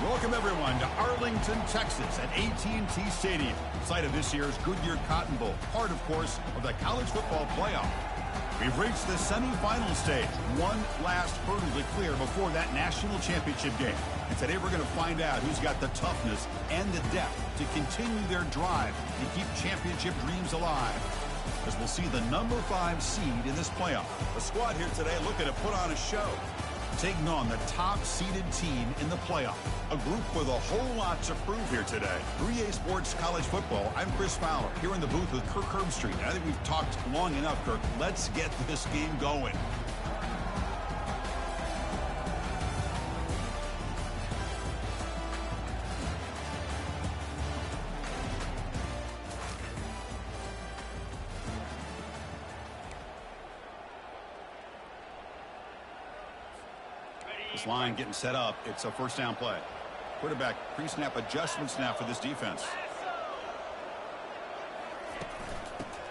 Welcome, everyone, to Arlington, Texas at AT&T Stadium, site of this year's Goodyear Cotton Bowl, part, of course, of the college football playoff. We've reached the semifinal stage, one last hurdle to clear before that national championship game. And today we're going to find out who's got the toughness and the depth to continue their drive and keep championship dreams alive. As we'll see the number 5 seed in this playoff. The squad here today looking to put on a show, taking on the top-seeded team in the playoff. A group with a whole lot to prove here today. 3A Sports College Football, I'm Chris Fowler, here in the booth with Kirk Herbstreit. I think we've talked long enough, Kirk. Let's get this game going. This line getting set up. It's a first down play. Quarterback pre-snap adjustment snap for this defense.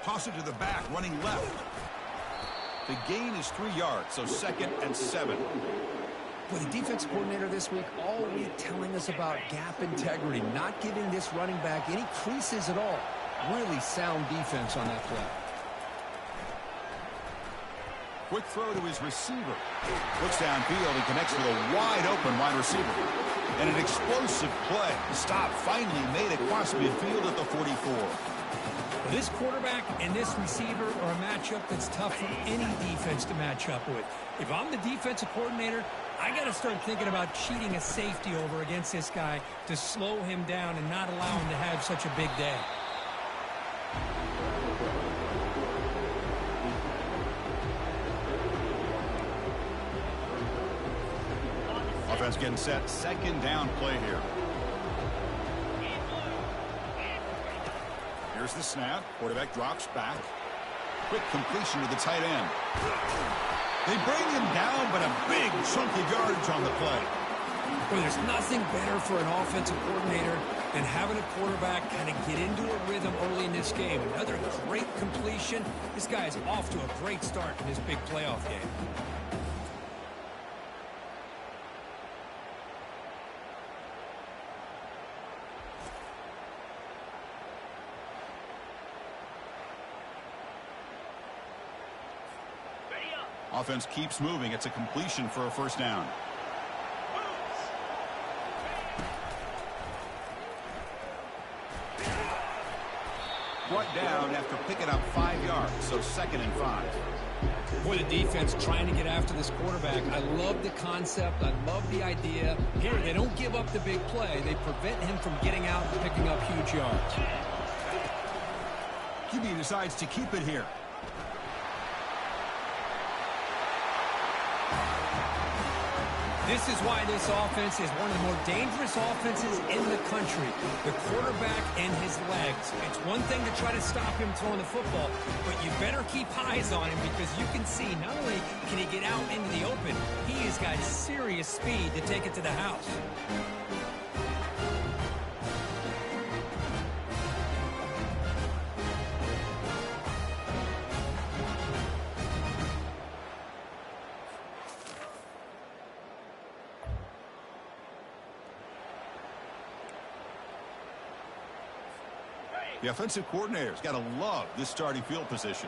Toss it to the back, running left. The gain is 3 yards, so 2nd and 7. Well, the defensive coordinator this week all week telling us about gap integrity, not giving this running back any creases at all. Really sound defense on that play. Quick throw to his receiver. Looks downfield and connects with a wide-open wide receiver. And an explosive play. Stop finally made across midfield at the 44. Well, this quarterback and this receiver are a matchup that's tough for any defense to match up with. If I'm the defensive coordinator, I got to start thinking about cheating a safety over against this guy to slow him down and not allow him to have such a big day. Offense getting set. 2nd down play here. Here's the snap. Quarterback drops back. Quick completion to the tight end. They bring him down, but a big chunk of yardage on the play. Well, there's nothing better for an offensive coordinator than having a quarterback kind of get into a rhythm early in this game. Another great completion. This guy is off to a great start in this big playoff game. Offense keeps moving. It's a completion for a first down. Brought down after picking up 5 yards, so 2nd and 5. Boy, the defense trying to get after this quarterback. I love the concept. I love the idea. Here, they don't give up the big play. They prevent him from getting out and picking up huge yards. QB decides to keep it here. This is why this offense is one of the more dangerous offenses in the country. The quarterback and his legs. It's one thing to try to stop him throwing the football, but you better keep eyes on him because you can see not only can he get out into the open, he has got serious speed to take it to the house. The offensive coordinator's got to love this starting field position.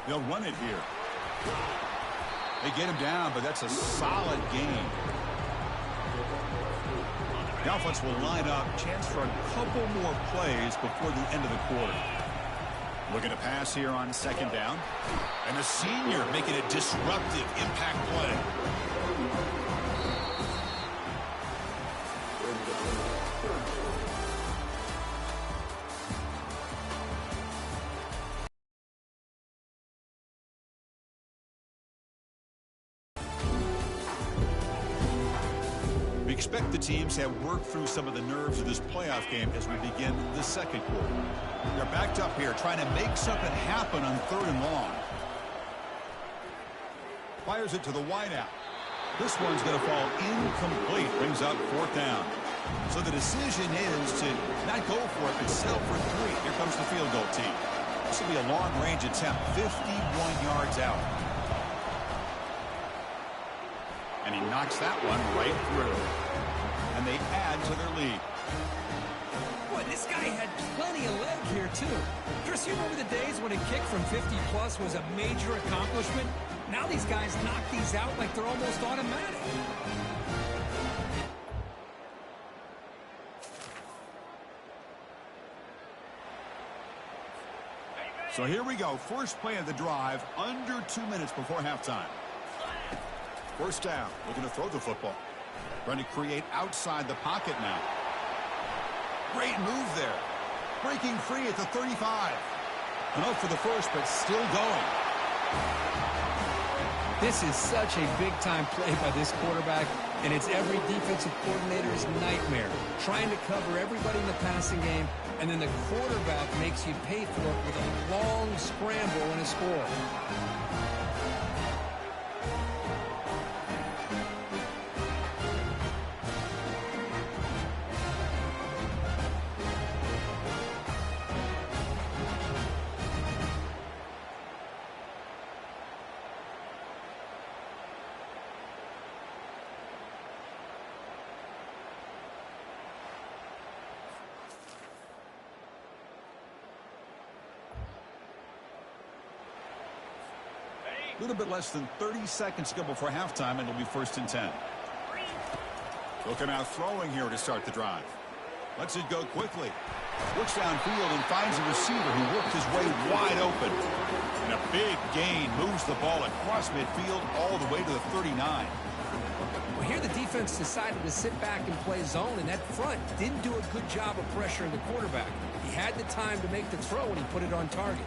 They'll run it here. They get him down, but that's a solid gain. The offense will line up. Chance for a couple more plays before the end of the quarter. Looking to pass here on 2nd down. And the senior making a disruptive impact play. We expect the teams have worked through some of the nerves of this playoff game as we begin the 2nd quarter. They're backed up here trying to make something happen on 3rd and long. Fires it to the wideout. This one's going to fall incomplete. Brings up 4th down. So the decision is to not go for it, but settle for 3. Here comes the field goal team. This will be a long-range attempt, 51 yards out. And he knocks that one right through. And they add to their lead. Boy, this guy had plenty of leg here, too. Chris, you remember the days when a kick from 50-plus was a major accomplishment? Now these guys knock these out like they're almost automatic. So here we go. First play of the drive, under 2 minutes before halftime. First down, looking to throw the football. Trying to create outside the pocket now. Great move there. Breaking free at the 35. Enough for the first, but still going. This is such a big-time play by this quarterback, and it's every defensive coordinator's nightmare. Trying to cover everybody in the passing game, and then the quarterback makes you pay for it with a long scramble and a score. A little bit less than 30 seconds to go before halftime, and it'll be 1st and 10. Looking out throwing here to start the drive. Lets it go quickly. Looks downfield and finds a receiver who worked his way wide open. And a big gain moves the ball across midfield all the way to the 39. Well, here the defense decided to sit back and play zone, and that front didn't do a good job of pressuring the quarterback. He had the time to make the throw, and he put it on target.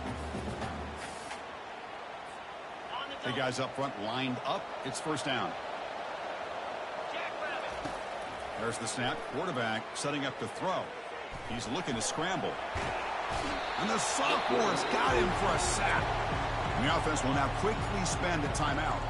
The guys up front lined up. It's first down. There's the snap. Quarterback setting up to throw. He's looking to scramble. And the sophomore's got him for a sack. And the offense will now quickly spend a timeout.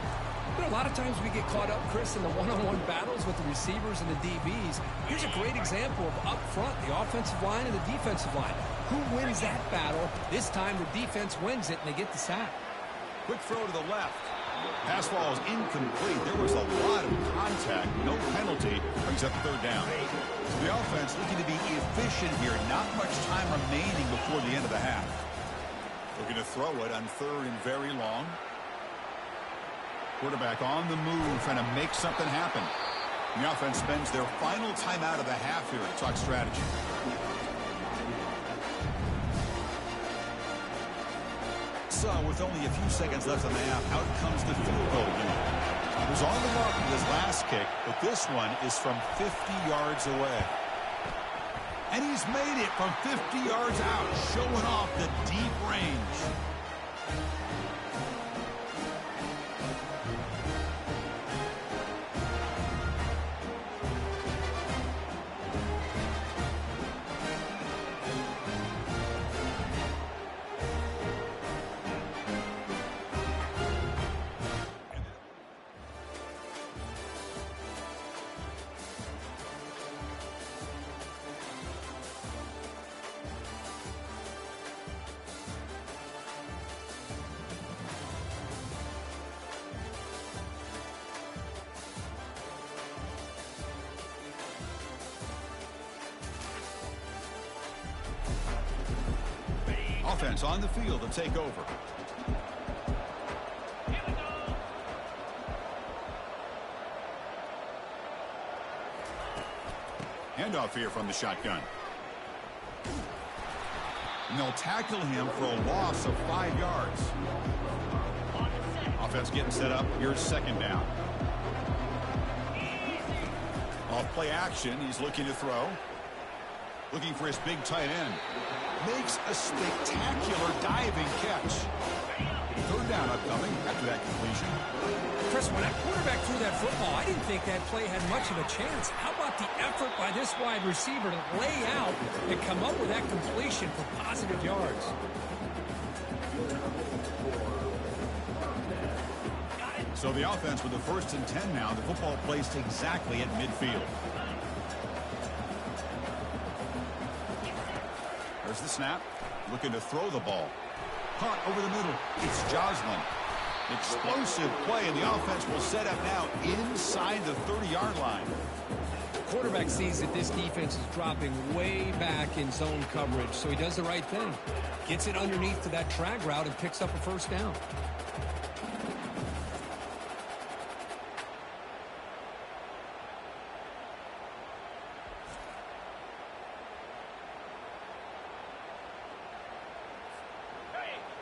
You know, a lot of times we get caught up, Chris, in the one-on-one battles with the receivers and the DBs. Here's a great example of up front, the offensive line and the defensive line. Who wins that battle? This time the defense wins it, and they get the sack. Quick throw to the left. Pass ball is incomplete. There was a lot of contact. No penalty. Brings up third down. So the offense looking to be efficient here. Not much time remaining before the end of the half. Looking to throw it on 3rd and very long. Quarterback on the move, trying to make something happen. The offense spends their final timeout of the half here to talk strategy. So with only a few seconds left in the half, out comes the field goal unit. He was on the mark with his last kick, but this one is from 50 yards away. And he's made it from 50 yards out, showing off the deep range. Offense on the field to take over. Handoff here from the shotgun. And they'll tackle him for a loss of 5 yards. Offense getting set up. Here's second down. Off play action. He's looking to throw. Looking for his big tight end. Makes a spectacular diving catch. Third down upcoming after that completion. Chris, when that quarterback threw that football, I didn't think that play had much of a chance. How about the effort by this wide receiver to lay out and come up with that completion for positive yards? So the offense with the 1st and 10 now. The football placed exactly at midfield. There's the snap. Looking to throw the ball. Caught over the middle. It's Joslin. Explosive play, and the offense will set up now inside the 30-yard line. Quarterback sees that this defense is dropping way back in zone coverage, so he does the right thing. Gets it underneath to that drag route and picks up a first down.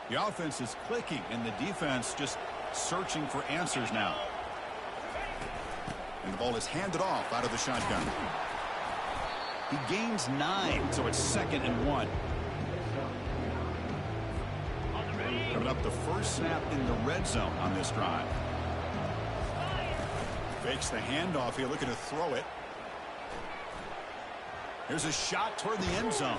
The offense is clicking, and the defense just searching for answers now. And the ball is handed off out of the shotgun. He gains 9, so it's 2nd and 1. Coming up, the first snap in the red zone on this drive. Fakes the handoff here, looking to throw it. Here's a shot toward the end zone.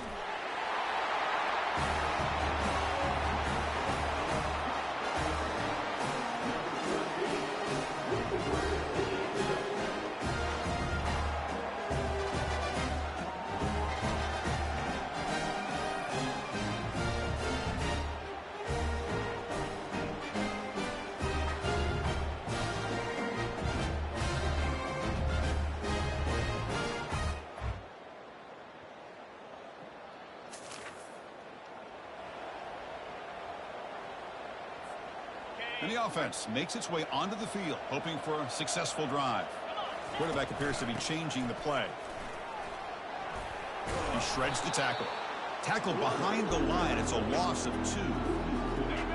And the offense makes its way onto the field, hoping for a successful drive. Quarterback appears to be changing the play. He shreds the tackle. Tackle behind the line. It's a loss of 2.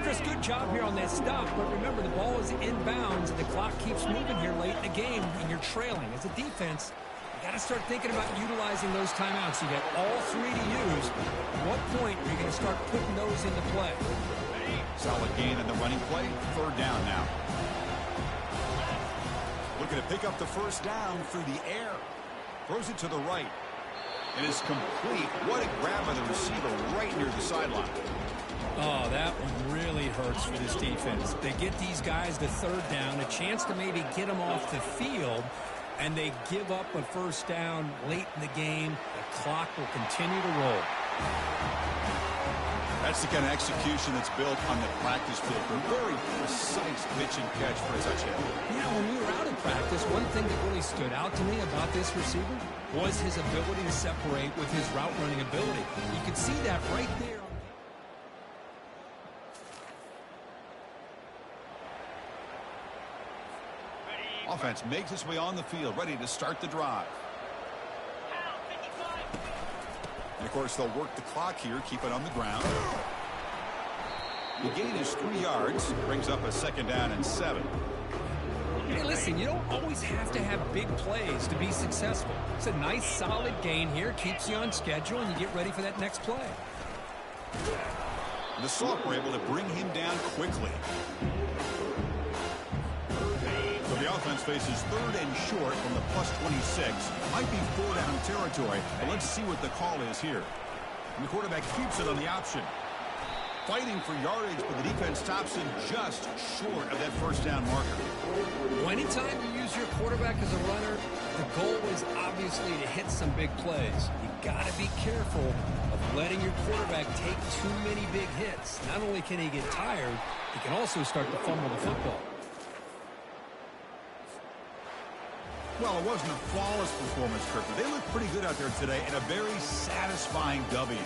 Chris, good job here on that stop, but remember, the ball is inbounds, and the clock keeps moving here late in the game, and you're trailing. As a defense, you got to start thinking about utilizing those timeouts. You got all 3 to use. At what point are you going to start putting those into play? Solid gain in the running play. 3rd down now. Looking to pick up the first down through the air. Throws it to the right. And it's complete. What a grab by the receiver right near the sideline. Oh, that one really hurts for this defense. They get these guys the 3rd down, a chance to maybe get them off the field, and they give up a first down late in the game. The clock will continue to roll. That's the kind of execution that's built on the practice field. A very precise pitch and catch for a touchdown. Yeah, when we were out in practice, one thing that really stood out to me about this receiver was his ability to separate with his route running ability. You could see that right there. Offense makes its way on the field, ready to start the drive. And, of course, they'll work the clock here, keep it on the ground. The gain is 3 yards, brings up a 2nd down and 7. Hey, listen, you don't always have to have big plays to be successful. It's a nice, solid gain here, keeps you on schedule, and you get ready for that next play. The Salk were able to bring him down quickly. So the offense faces 3rd and short from the +26. Might be 4-down territory, but let's see what the call is here. And the quarterback keeps it on the option. Fighting for yardage, but the defense stops him just short of that first down marker. Well, anytime you use your quarterback as a runner, the goal is obviously to hit some big plays. You got to be careful of letting your quarterback take too many big hits. Not only can he get tired, he can also start to fumble the football. Well, it wasn't a flawless performance, Kirk, but they looked pretty good out there today in a very satisfying W.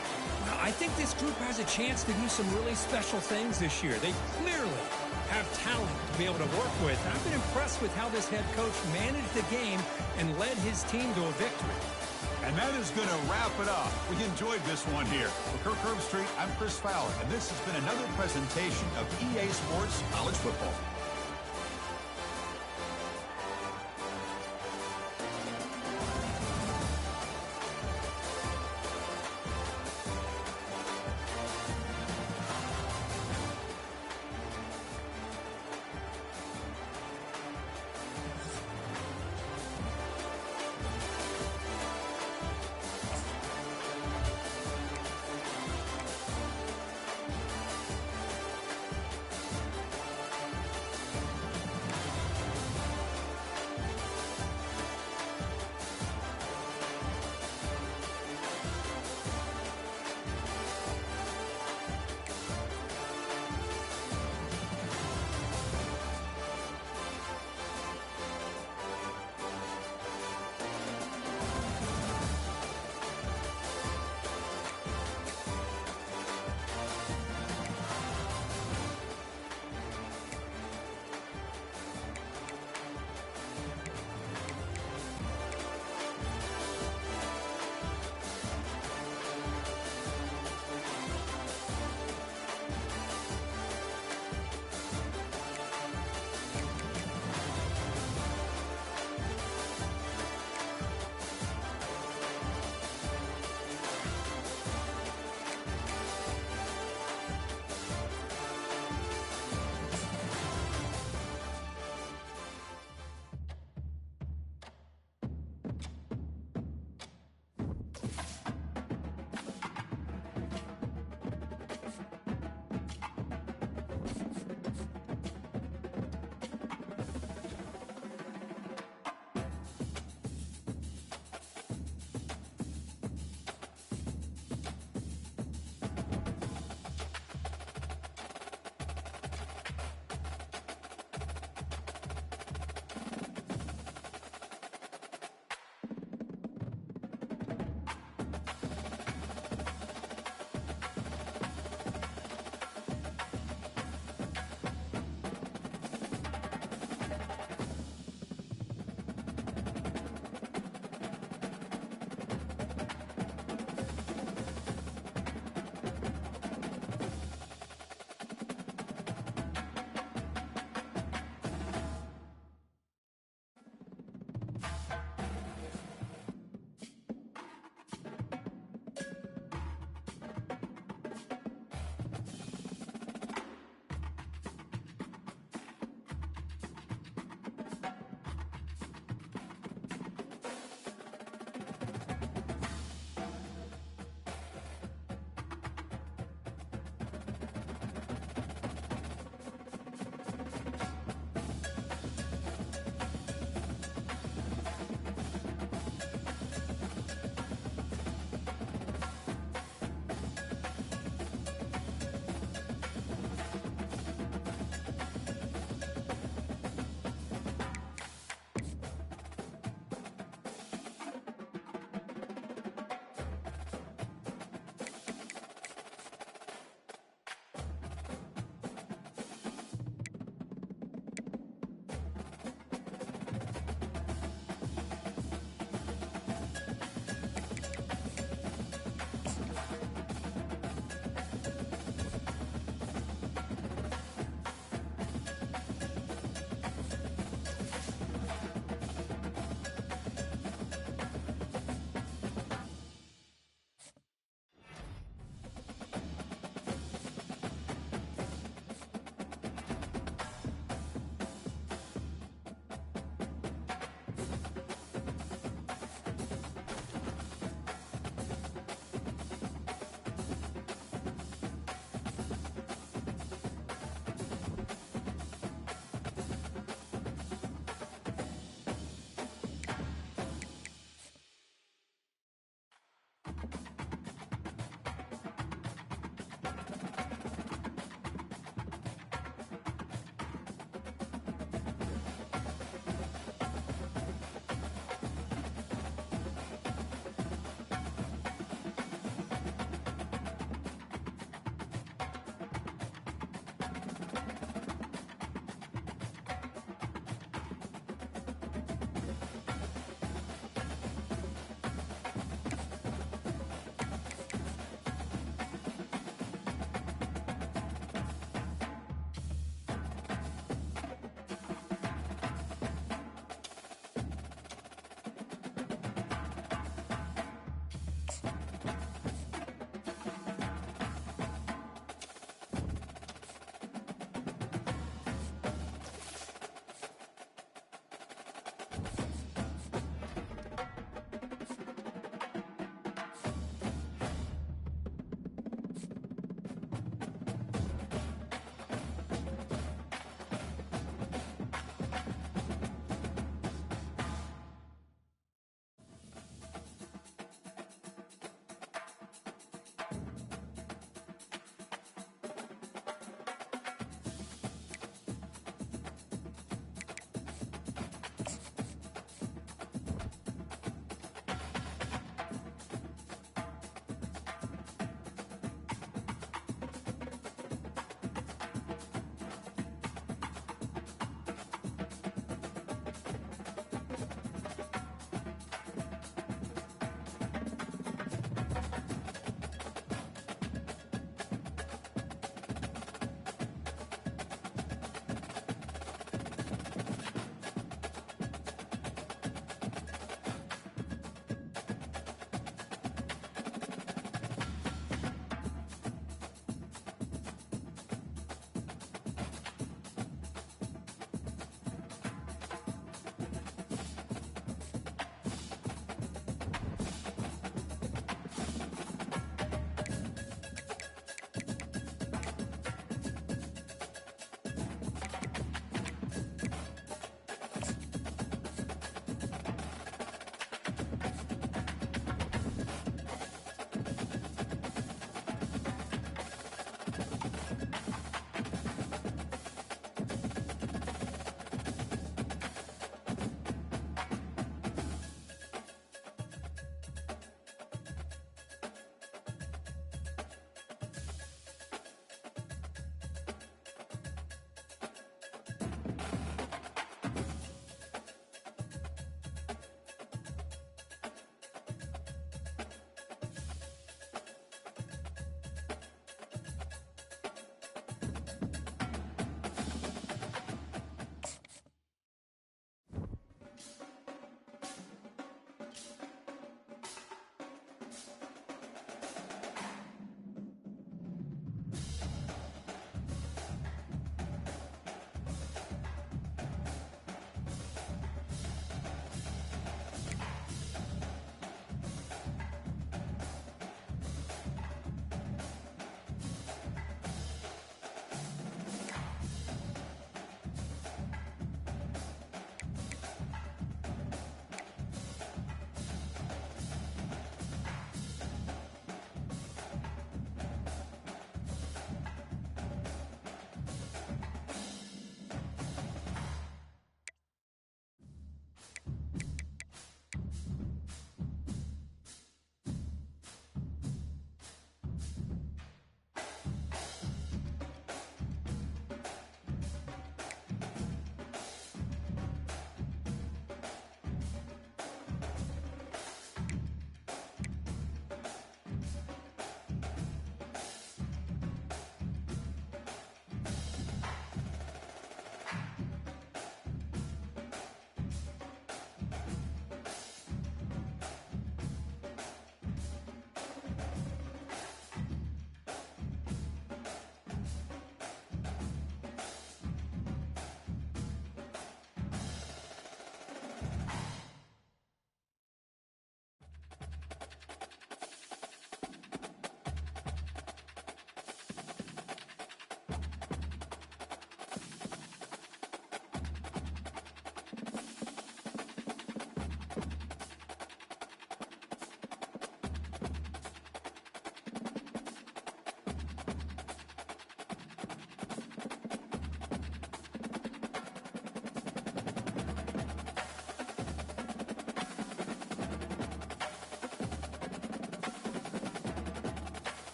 Now, I think this group has a chance to do some really special things this year. They clearly have talent to be able to work with. I've been impressed with how this head coach managed the game and led his team to a victory. And that is going to wrap it up. We enjoyed this one here. For Kirk Herbstreit, I'm Chris Fowler, and this has been another presentation of EA Sports College Football.